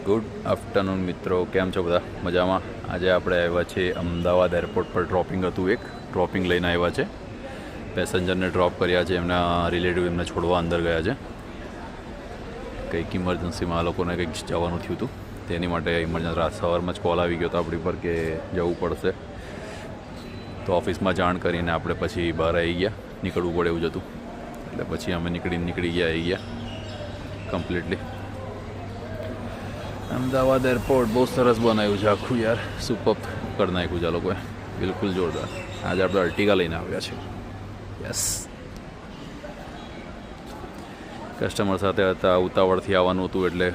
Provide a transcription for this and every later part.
Good afternoon મિત્રો, કેમ છો બધા? મજામાં? આજે આપણે આવ્યા છીએ અમદાવાદ એરપોર્ટ પર. ડ્રોપિંગ લઈને આવ્યા છે. પેસેન્જરને ડ્રોપ કર્યા છે, એમના રિલેટિવ એમને છોડવા અંદર ગયા છે. કંઈક ઇમરજન્સીમાં આ લોકોને કંઈક જવાનું થયું હતું, તેની માટે રાત સવારમાં જ કોલ આવી ગયો હતો આપણી પર કે જવું પડશે. તો ઓફિસમાં જાણ કરીને આપણે પછી બહાર આવી ગયા, નીકળવું પડે એવું જ હતું. એટલે પછી અમે નીકળી ગયા કમ્પ્લીટલી. અમદાવાદ એરપોર્ટ બહુ સરસ બનાવ્યું છે આખું, યાર સુપર કરી નાખ્યું છે આ લોકોએ, બિલકુલ જોરદાર. આજે આપણે અર્ટિગા લઈને આવ્યા છે. યસ, કસ્ટમર સાથે હતા, ઉતાવળથી આવવાનું હતું એટલે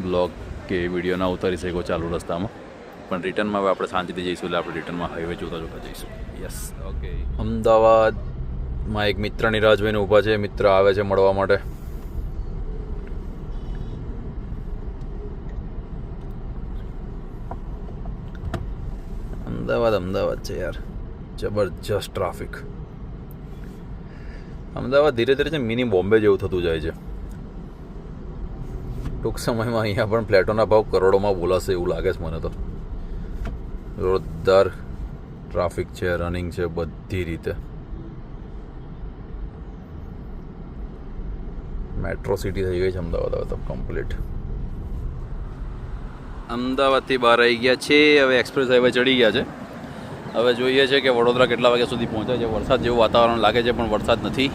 બ્લોગ કે વિડીયો ના ઉતારી શક્યો ચાલુ રસ્તામાં. પણ રિટર્નમાં હવે આપણે શાંતિથી જઈશું, એટલે આપણે રિટર્નમાં હાઈવે જોતા જઈશું. Yes, okay. અમદાવાદમાં એક મિત્રની રાહ જોઈને ઊભા છે. મિત્ર આવે છે મળવા માટે. અમદાવાદ છે યાર, જબરજસ્ત ટ્રાફિક. અમદાવાદ ધીરે ધીરે છે મિની બોમ્બે જેવું થતું જાય છે. ટૂંક સમયમાં અહીંયા પણ ફ્લેટોના ભાવ કરોડોમાં બોલાશે એવું લાગે છે મને તો. જોરદાર ટ્રાફિક છે, રનિંગ છે બધી રીતે. મેટ્રો સિટી થઈ ગઈ છે અમદાવાદ હવે તો કમ્પ્લીટ. અમદાવાદથી બહાર આવી ગયા છે, હવે એક્સપ્રેસ હાઈવે ચડી ગયા છે. હવે જોઈએ છે કે વડોદરા કેટલા વાગ્યા સુધી પહોંચે છે. વરસાદ જેવું વાતાવરણ લાગે છે પણ વરસાદ નથી.